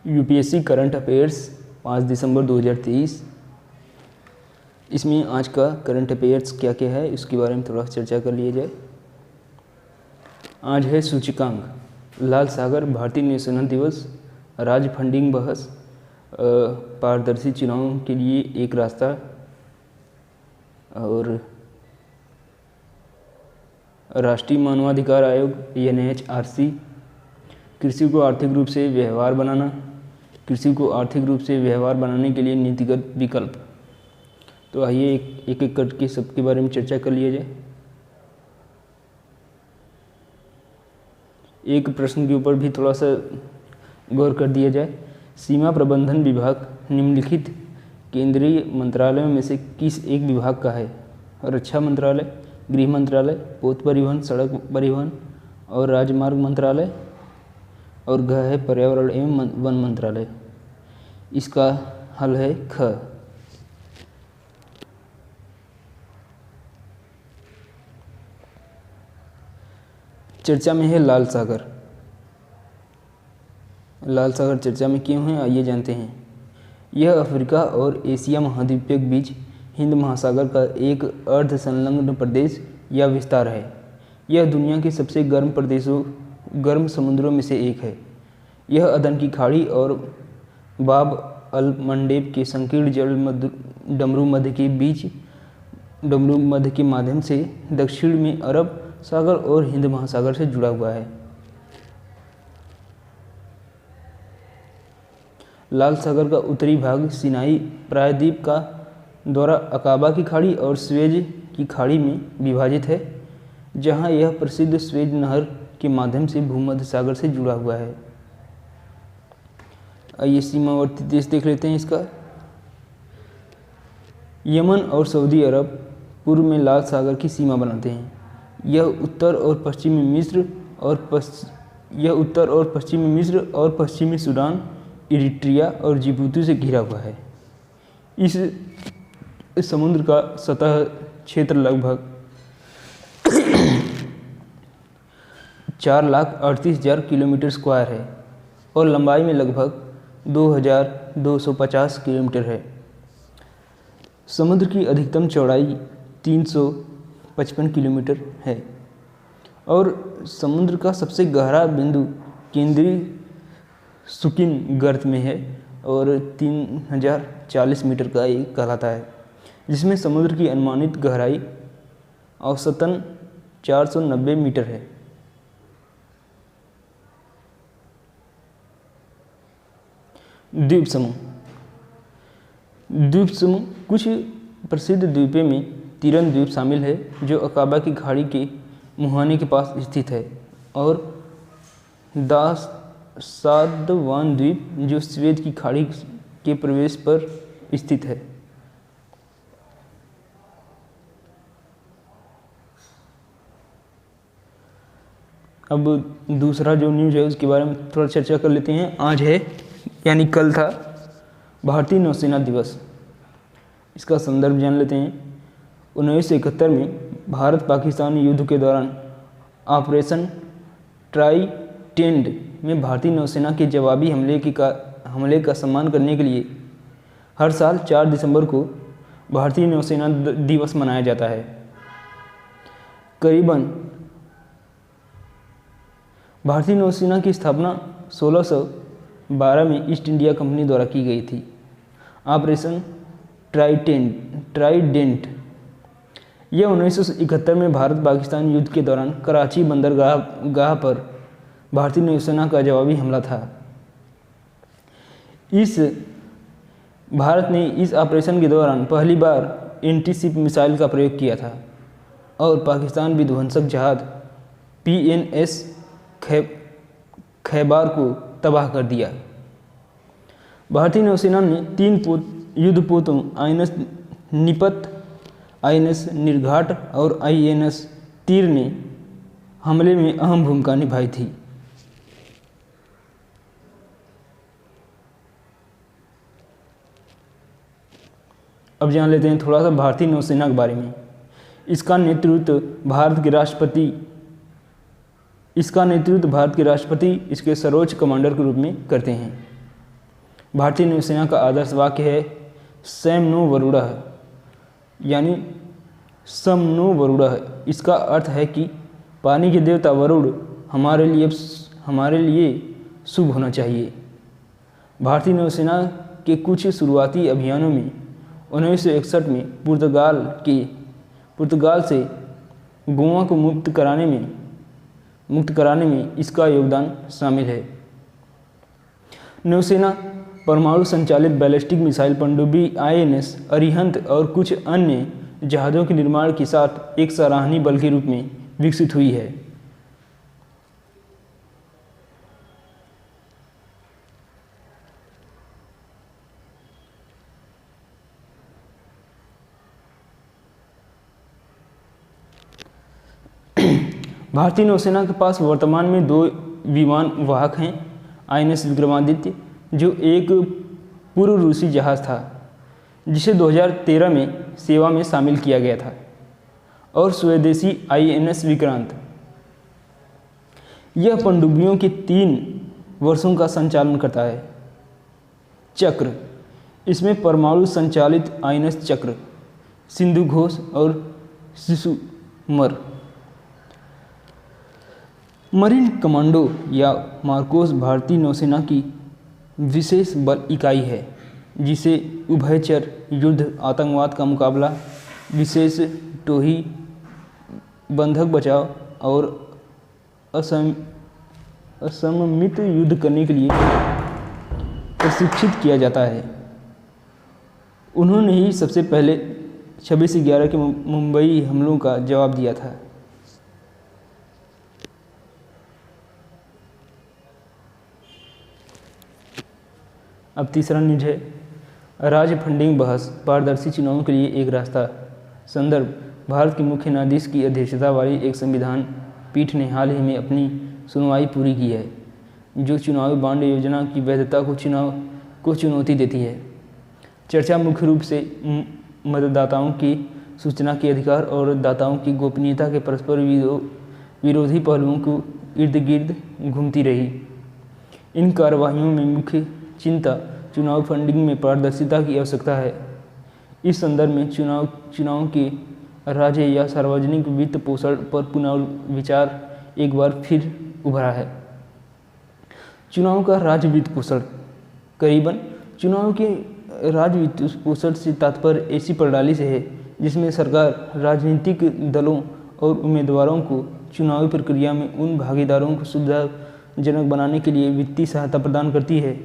UPSC current affairs 5 दिसंबर 2023। इसमें आज का करंट अफेयर्स क्या क्या है इसके बारे में थोड़ा चर्चा कर लिया जाए। आज है सूचकांक, लाल सागर भारतीय नौसेना दिवस, राज्य फंडिंग बहस, पारदर्शी चुनाव के लिए एक रास्ता और राष्ट्रीय मानवाधिकार आयोग NHRC, कृषि को आर्थिक रूप से व्यवहार बनाना, कृषि को आर्थिक रूप से व्यवहार बनाने के लिए नीतिगत विकल्प। तो आइए एक एक करके सबके बारे में चर्चा कर लिया जाए। एक प्रश्न के ऊपर भी थोड़ा सा गौर कर दिया जाए। सीमा प्रबंधन विभाग निम्नलिखित केंद्रीय मंत्रालयों में से किस एक विभाग का है? रक्षा मंत्रालय, गृह मंत्रालय, पोत परिवहन सड़क परिवहन और राजमार्ग मंत्रालय, और घ है पर्यावरण एवं वन मंत्रालय। इसका हल है ख। चर्चा में है लाल सागर। लाल सागर चर्चा में क्यों है आइए जानते हैं। यह अफ्रीका और एशिया महाद्वीप के बीच हिंद महासागर का एक अर्ध संलग्न प्रदेश या विस्तार है। यह दुनिया के सबसे गर्म समुद्रों में से एक है। यह अदन की खाड़ी और बाब अल मंडेब के संकीर्ण जल डमरू मध्य के माध्यम से दक्षिण में अरब सागर और हिंद महासागर से जुड़ा हुआ है। लाल सागर का उत्तरी भाग सिनाई प्रायद्वीप का द्वारा अकाबा की खाड़ी और स्वेज की खाड़ी में विभाजित है, जहां यह प्रसिद्ध स्वेज नहर के माध्यम से भूमध्य सागर से जुड़ा हुआ है। आइए सीमावर्ती देश देख लेते हैं इसका। यमन और सऊदी अरब पूर्व में लाल सागर की सीमा बनाते हैं। यह उत्तर और पश्चिमी मिस्र और पश्चिमी सूडान, इरिट्रिया और जिबूती से घिरा हुआ है। इस समुद्र का सतह क्षेत्र लगभग 4,38,000 किलोमीटर स्क्वायर है और लंबाई में लगभग 2,250 किलोमीटर है। समुद्र की अधिकतम चौड़ाई 355 किलोमीटर है और समुद्र का सबसे गहरा बिंदु केंद्रीय सुकिन गर्त में है और 3,040 मीटर का एक कहलाता है, जिसमें समुद्र की अनुमानित गहराई औसतन 490 मीटर है। द्वीप समूह। कुछ प्रसिद्ध द्वीपों में तिरन द्वीप शामिल है, जो अकाबा की खाड़ी के मुहाने के पास स्थित है, और दास सादवान द्वीप जो स्वेद की खाड़ी के प्रवेश पर स्थित है। अब दूसरा जो न्यूज़ है उसके बारे में थोड़ा चर्चा कर लेते हैं। आज है यानी कल था भारतीय नौसेना दिवस। इसका संदर्भ जान लेते हैं। 1971 में भारत पाकिस्तान युद्ध के दौरान ऑपरेशन ट्राइडेंट में भारतीय नौसेना के जवाबी हमले का सम्मान करने के लिए हर साल 4 दिसंबर को भारतीय नौसेना दिवस मनाया जाता है। करीबन भारतीय नौसेना की स्थापना 1612 में ईस्ट इंडिया कंपनी द्वारा की गई थी। ऑपरेशन ट्राइडेंट यह 1971 में भारत पाकिस्तान युद्ध के दौरान कराची बंदरगाह पर भारतीय नौसेना का जवाबी हमला था। भारत ने इस ऑपरेशन के दौरान पहली बार एंटी-शिप मिसाइल का प्रयोग किया था और पाकिस्तान विध्वंसक जहाज PNS खैबार को तबाह कर दिया। भारतीय नौसेना ने 3 युद्धपोतों INS निपत, INS निर्घाट और INS तीर ने हमले में अहम भूमिका निभाई थी। अब जान लेते हैं थोड़ा सा भारतीय नौसेना के बारे में। इसका नेतृत्व भारत के राष्ट्रपति इसके सर्वोच्च कमांडर के रूप में करते हैं। भारतीय नौसेना का आदर्श वाक्य है सैम नो वरुणः, यानी सम नो वरुणः। इसका अर्थ है कि पानी के देवता वरुण हमारे लिए शुभ होना चाहिए। भारतीय नौसेना के कुछ शुरुआती अभियानों में 1961 में पुर्तगाल से गोवा को मुक्त कराने में इसका योगदान शामिल है। नौसेना परमाणु संचालित बैलिस्टिक मिसाइल पनडुब्बी INS अरिहंत और कुछ अन्य जहाज़ों के निर्माण के साथ एक सराहनीय बल के रूप में विकसित हुई है। भारतीय नौसेना के पास वर्तमान में 2 विमान वाहक हैं, INS विक्रमादित्य जो एक पूर्व रूसी जहाज़ था जिसे 2013 में सेवा में शामिल किया गया था, और स्वदेशी INS विक्रांत। यह पनडुब्बियों के 3 वर्षों का संचालन करता है। चक्र, इसमें परमाणु संचालित INS चक्र, सिंधु घोष और शिशुमर। मरीन कमांडो या मार्कोस भारतीय नौसेना की विशेष बल इकाई है जिसे उभयचर युद्ध, आतंकवाद का मुकाबला, विशेष टोही, बंधक बचाव और असममित युद्ध करने के लिए प्रशिक्षित किया जाता है। उन्होंने ही सबसे पहले 26/11 के मुंबई हमलों का जवाब दिया था। अब तीसरा न्यूज है राज्य फंडिंग बहस, पारदर्शी चुनावों के लिए एक रास्ता। संदर्भ, भारत के मुख्य न्यायाधीश की अध्यक्षता वाली एक संविधान पीठ ने हाल ही में अपनी सुनवाई पूरी की है जो चुनावी बॉन्ड योजना की वैधता को चुनौती देती है। चर्चा मुख्य रूप से मतदाताओं की सूचना के अधिकार और दाताओं की गोपनीयता के परस्पर विरोधी पहलुओं को इर्द गिर्द घूमती रही। इन कार्यवाहियों में मुख्य चिंता चुनाव फंडिंग में पारदर्शिता की आवश्यकता है। इस संदर्भ में चुनाव के राज्य या सार्वजनिक वित्त पोषण पर पुनर्विचार एक बार फिर उभरा है। चुनाव का राज्य वित्त पोषण, करीबन चुनाव के राज्य वित्त पोषण से तात्पर्य ऐसी प्रणाली से है जिसमें सरकार राजनीतिक दलों और उम्मीदवारों को चुनावी प्रक्रिया में उन भागीदारों को सुविधाजनक बनाने के लिए वित्तीय सहायता प्रदान करती है।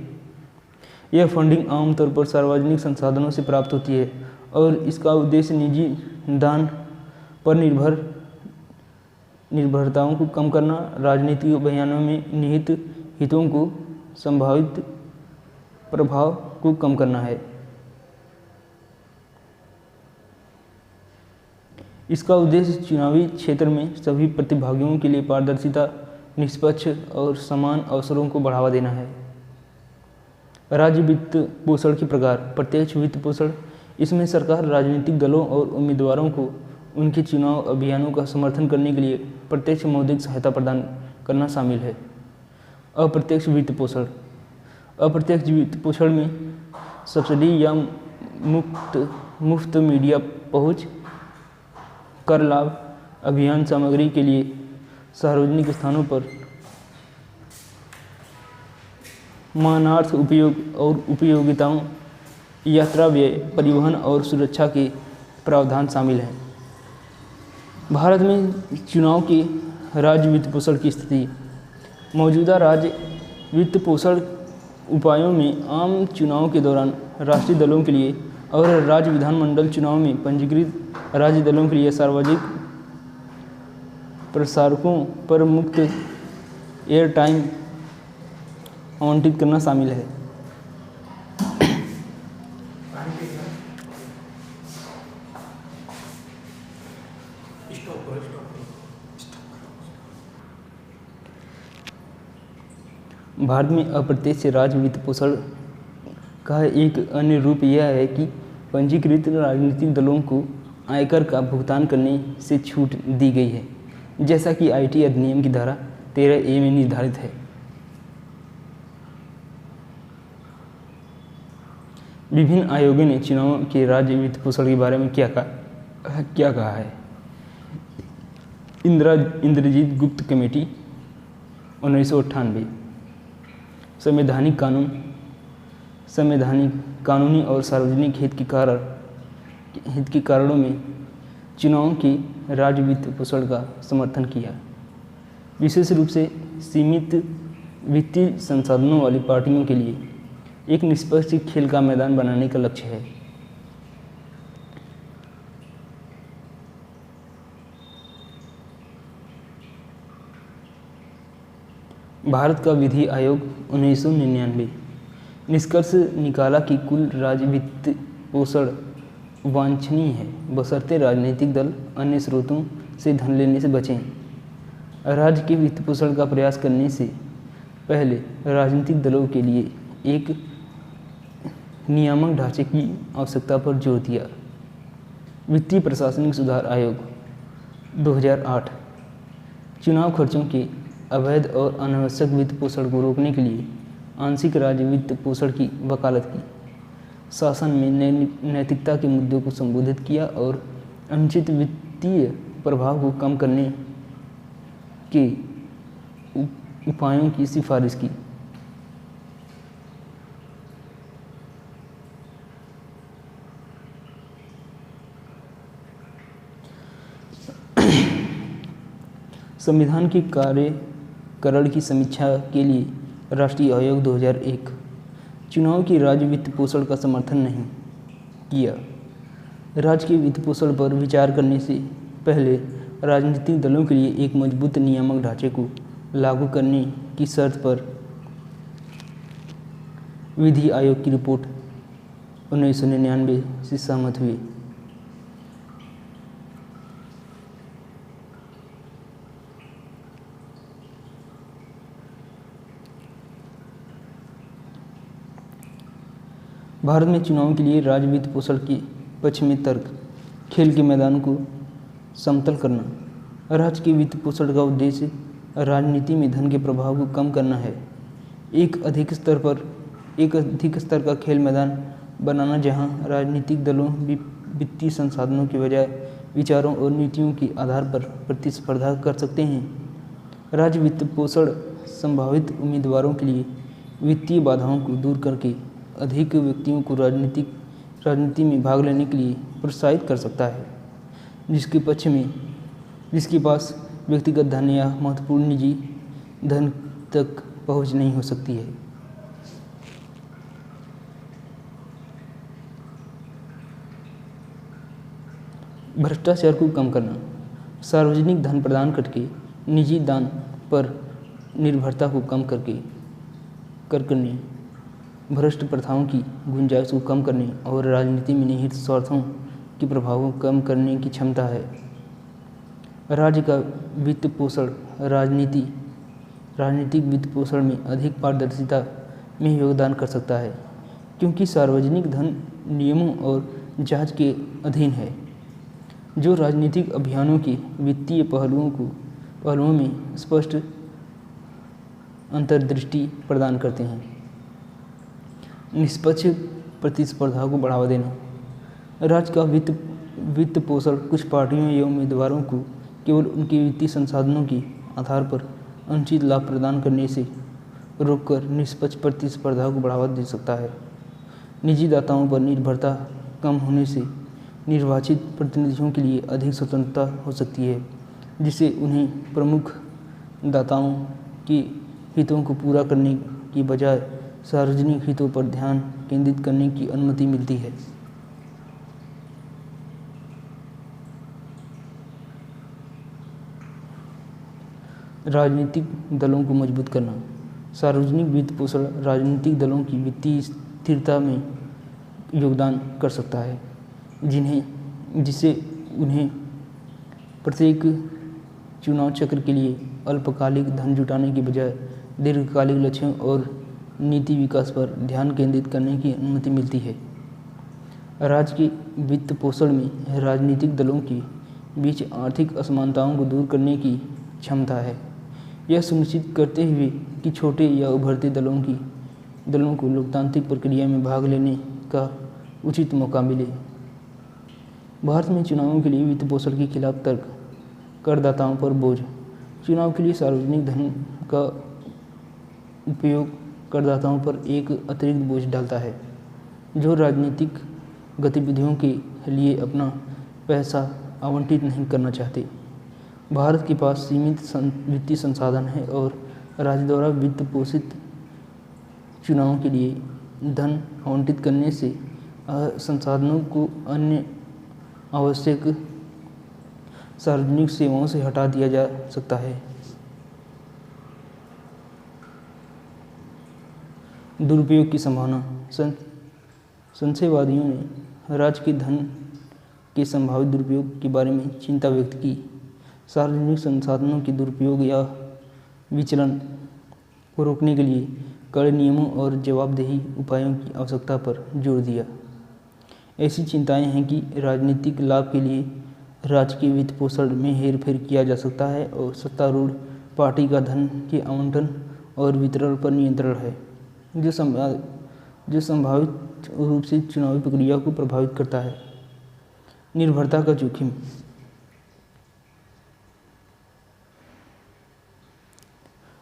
यह फंडिंग आमतौर पर सार्वजनिक संसाधनों से प्राप्त होती है और इसका उद्देश्य निजी दान पर निर्भरताओं को कम करना, राजनीतिक अभियानों में निहित हितों को संभावित प्रभाव को कम करना है। इसका उद्देश्य चुनावी क्षेत्र में सभी प्रतिभागियों के लिए पारदर्शिता, निष्पक्ष और समान अवसरों को बढ़ावा देना है। राज्य वित्त पोषण के प्रकार, प्रत्यक्ष वित्त पोषण, इसमें सरकार राजनीतिक दलों और उम्मीदवारों को उनके चुनाव अभियानों का समर्थन करने के लिए प्रत्यक्ष मौद्रिक सहायता प्रदान करना शामिल है। अप्रत्यक्ष वित्त पोषण, अप्रत्यक्ष वित्त पोषण में सब्सिडी या मुफ्त मीडिया पहुंच, कर लाभ, अभियान सामग्री के लिए सार्वजनिक स्थानों पर मानार्थ उपयोग और उपयोगिताओं, यात्रा व्यय, परिवहन और सुरक्षा के प्रावधान शामिल हैं। भारत में चुनाव के राज्य वित्त पोषण की स्थिति। मौजूदा राज्य वित्त पोषण उपायों में आम चुनाव के दौरान राष्ट्रीय दलों के लिए और राज्य विधानमंडल चुनाव में पंजीकृत राज्य दलों के लिए सार्वजनिक प्रसारकों पर मुफ्त एयर टाइम आवंटित करना शामिल है। भारत में अप्रत्यक्ष राज्य वित्त पोषण का एक अन्य रूप यह है कि पंजीकृत राजनीतिक दलों को आयकर का भुगतान करने से छूट दी गई है, जैसा कि IT अधिनियम की धारा 13A में निर्धारित है। विभिन्न आयोगों ने चुनाव के राज्य वित्त पोषण के बारे में क्या कहा है। इंद्रजीत गुप्त कमेटी 1998। संवैधानिक कानूनी और सार्वजनिक हित के कारणों में चुनाव के राज्य वित्त पोषण का समर्थन किया। विशेष रूप से सीमित वित्तीय संसाधनों वाली पार्टियों के लिए एक निष्पक्ष खेल का मैदान बनाने का लक्ष्य है। भारत का विधि आयोग 1999 निष्कर्ष निकाला कि कुल राज्य वित्त पोषण वांछनीय है, बशर्ते राजनीतिक दल अन्य स्रोतों से धन लेने से बचें। राज्य के वित्त पोषण का प्रयास करने से पहले राजनीतिक दलों के लिए एक नियामक ढांचे की आवश्यकता पर जोर दिया। वित्तीय प्रशासनिक सुधार आयोग 2008 चुनाव खर्चों के अवैध और अनावश्यक वित्त पोषण को रोकने के लिए आंशिक राज्य वित्त पोषण की वकालत की। शासन में नैतिकता के मुद्दों को संबोधित किया और अनुचित वित्तीय प्रभाव को कम करने के उपायों की सिफारिश की। संविधान के कार्यकरण की समीक्षा के लिए राष्ट्रीय आयोग 2001 चुनाव की राज्य वित्त पोषण का समर्थन नहीं किया। राज्य के वित्त पोषण पर विचार करने से पहले राजनीतिक दलों के लिए एक मजबूत नियामक ढांचे को लागू करने की शर्त पर विधि आयोग की रिपोर्ट 1999 से सहमत हुए। भारत में चुनाव के लिए राज्य वित्त पोषण के पक्ष में तर्क। खेल के मैदान को समतल करना। राज्य के वित्त पोषण का उद्देश्य राजनीति में धन के प्रभाव को कम करना है। एक अधिक स्तर का खेल मैदान बनाना जहां राजनीतिक दलों वित्तीय संसाधनों के बजाय विचारों और नीतियों के आधार पर प्रतिस्पर्धा कर सकते हैं। राज्य वित्त पोषण संभावित उम्मीदवारों के लिए वित्तीय बाधाओं को दूर करके अधिक व्यक्तियों को राजनीति में भाग लेने के लिए प्रोत्साहित कर सकता है, जिसके पास व्यक्तिगत धन या महत्वपूर्ण निजी धन तक पहुंच नहीं हो सकती है। भ्रष्टाचार को कम करना। सार्वजनिक धन प्रदान करके निजी दान पर निर्भरता को कम करने भ्रष्ट प्रथाओं की गुंजाइश को कम करने और राजनीति में निहित स्वार्थों के प्रभाव को कम करने की क्षमता है। राज्य का वित्त पोषण राजनीतिक वित्त पोषण में अधिक पारदर्शिता में योगदान कर सकता है, क्योंकि सार्वजनिक धन नियमों और जांच के अधीन है, जो राजनीतिक अभियानों के वित्तीय पहलुओं में स्पष्ट अंतर्दृष्टि प्रदान करते हैं। निष्पक्ष प्रतिस्पर्धा को बढ़ावा देना। राज्य का वित्त पोषण कुछ पार्टियों या उम्मीदवारों को केवल उनके वित्तीय संसाधनों के आधार पर अनुचित लाभ प्रदान करने से रोककर निष्पक्ष प्रतिस्पर्धा को बढ़ावा दे सकता है। निजी दाताओं पर निर्भरता कम होने से निर्वाचित प्रतिनिधियों के लिए अधिक स्वतंत्रता हो सकती है, जिससे उन्हें प्रमुख दाताओं के हितों को पूरा करने की बजाय सार्वजनिक हितों पर ध्यान केंद्रित करने की अनुमति मिलती है। राजनीतिक दलों को मजबूत करना। सार्वजनिक वित्त पोषण राजनीतिक दलों की वित्तीय स्थिरता में योगदान कर सकता है, जिससे उन्हें प्रत्येक चुनाव चक्र के लिए अल्पकालिक धन जुटाने के बजाय दीर्घकालिक लक्ष्यों और नीति विकास पर ध्यान केंद्रित करने की अनुमति मिलती है। राज्य के वित्त पोषण में राजनीतिक दलों के बीच आर्थिक असमानताओं को दूर करने की क्षमता है, यह सुनिश्चित करते हुए कि छोटे या उभरते दलों को लोकतांत्रिक प्रक्रिया में भाग लेने का उचित मौका मिले। भारत में चुनावों के लिए वित्त पोषण के खिलाफ तर्क। करदाताओं पर बोझ। चुनाव के लिए सार्वजनिक धन का उपयोग करदाताओं पर एक अतिरिक्त बोझ डालता है, जो राजनीतिक गतिविधियों के लिए अपना पैसा आवंटित नहीं करना चाहते। भारत के पास सीमित वित्तीय संसाधन है और राज्य द्वारा वित्त पोषित चुनावों के लिए धन आवंटित करने से संसाधनों को अन्य आवश्यक सार्वजनिक सेवाओं से हटा दिया जा सकता है। दुरुपयोग की संभावना। संशयवादियों ने राज्य के धन के संभावित दुरुपयोग के बारे में चिंता व्यक्त की। सार्वजनिक संसाधनों के दुरुपयोग या विचलन को रोकने के लिए कड़े नियमों और जवाबदेही उपायों की आवश्यकता पर जोर दिया। ऐसी चिंताएं हैं कि राजनीतिक लाभ के लिए राज्य के वित्त पोषण में हेरफेर किया जा सकता है और सत्तारूढ़ पार्टी का धन के आवंटन और वितरण पर नियंत्रण है, जो संभावित रूप से चुनावी प्रक्रिया को प्रभावित करता है। निर्भरता का जोखिम।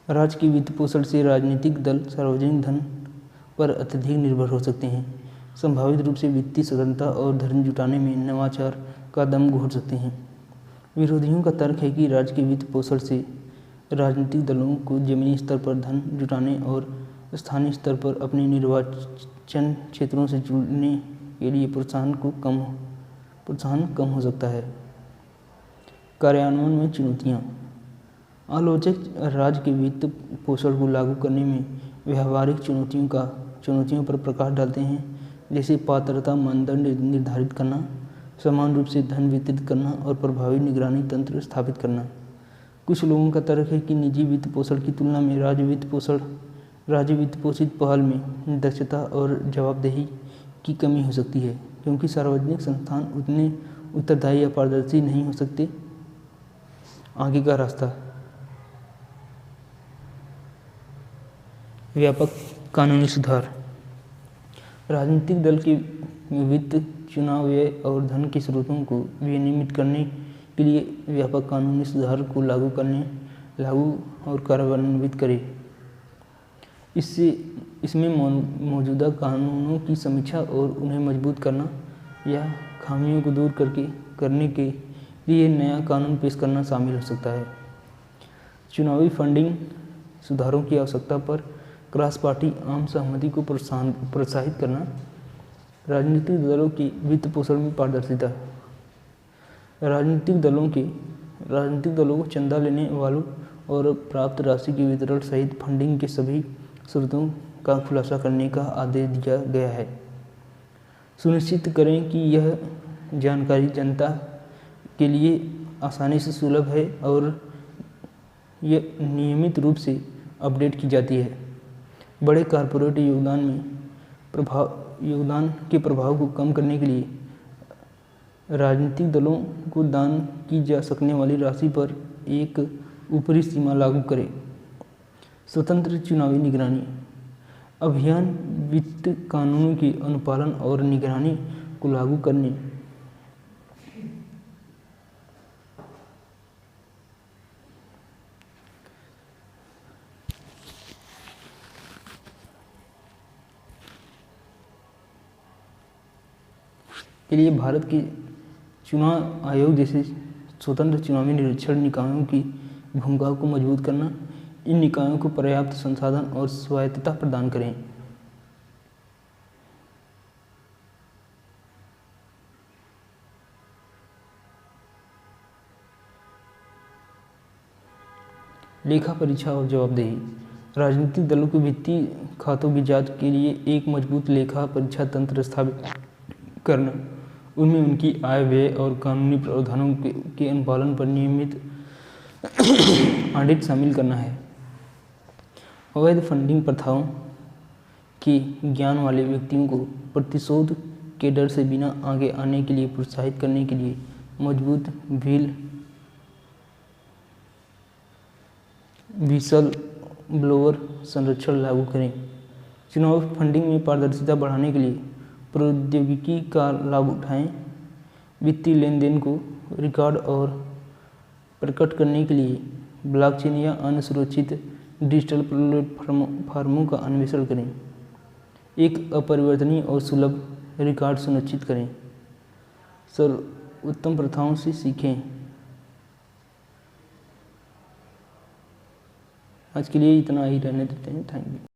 राज्य के वित्त पोषण से राजनीतिक दल सार्वजनिक धन पर अत्यधिक निर्भर हो सकते हैं, संभावित रूप से वित्तीय स्वतंत्रता और धन जुटाने में नवाचार का दम घोट सकते हैं। विरोधियों का तर्क है कि राज्य के वित्त पोषण से राजनीतिक दलों को जमीनी स्तर पर धन जुटाने और स्थानीय स्तर पर अपने निर्वाचन क्षेत्रों से जुड़ने के लिए प्रोत्साहन कम हो सकता है। कार्यान्वयन में चुनौतियाँ। आलोचक राज्य के वित्त पोषण को लागू करने में व्यावहारिक चुनौतियों पर प्रकाश डालते हैं, जैसे पात्रता मानदंड निर्धारित करना, समान रूप से धन वितरित करना और प्रभावी निगरानी तंत्र स्थापित करना। कुछ लोगों का तर्क है कि निजी वित्त पोषण की तुलना में राज्य वित्त पोषित पहल में दक्षता और जवाबदेही की कमी हो सकती है, क्योंकि सार्वजनिक संस्थान उतने उत्तरदायी या पारदर्शी नहीं हो सकते। आगे का रास्ता। व्यापक कानूनी सुधार। राजनीतिक दल के वित्त, चुनाव व्यय और धन के स्रोतों को विनियमित करने के लिए व्यापक कानूनी सुधार को लागू और कार्यान्वित करें। इसमें मौजूदा कानूनों की समीक्षा और उन्हें मजबूत करना या खामियों को दूर करने के लिए नया कानून पेश करना शामिल हो सकता है। चुनावी फंडिंग सुधारों की आवश्यकता पर क्रॉस पार्टी आम सहमति को प्रोत्साहित करना। राजनीतिक दलों के वित्त पोषण में पारदर्शिता। राजनीतिक दलों को चंदा लेने वालों और प्राप्त राशि के वितरण सहित फंडिंग के सभी स्रोतों का खुलासा करने का आदेश दिया गया है। सुनिश्चित करें कि यह जानकारी जनता के लिए आसानी से सुलभ है और यह नियमित रूप से अपडेट की जाती है। बड़े कॉर्पोरेट योगदान के प्रभाव को कम करने के लिए राजनीतिक दलों को दान की जा सकने वाली राशि पर एक ऊपरी सीमा लागू करें। स्वतंत्र चुनावी निगरानी अभियान वित्त कानूनों के अनुपालन और निगरानी को लागू करने के लिए भारत के चुनाव आयोग जैसे स्वतंत्र चुनावी निरीक्षण निकायों की भूमिका को मजबूत करना। इन निकायों को पर्याप्त संसाधन और स्वायत्तता प्रदान करें। लेखा परीक्षा और जवाबदेही राजनीतिक दलों के वित्तीय खातों की जांच के लिए एक मजबूत लेखा परीक्षा तंत्र स्थापित करना, उनमें उनकी आय, व्यय और कानूनी प्रावधानों के अनुपालन पर नियमित ऑडिट शामिल करना है। अवैध फंडिंग प्रथाओं के ज्ञान वाले व्यक्तियों को प्रतिशोध के डर से बिना आगे आने के लिए प्रोत्साहित करने के लिए मजबूत विसल ब्लोअर संरक्षण लागू करें। चुनाव फंडिंग में पारदर्शिता बढ़ाने के लिए प्रौद्योगिकी का लाभ उठाएं। वित्तीय लेन देन को रिकॉर्ड और प्रकट करने के लिए ब्लॉकचेन या अन्य सुरक्षित डिजिटल प्लेटफॉर्मों का अन्वेषण करें। एक अपरिवर्तनीय और सुलभ रिकॉर्ड सुनिश्चित करें। सर्वोत्तम प्रथाओं से सीखें। आज के लिए इतना ही रहने देते हैं। Thank you.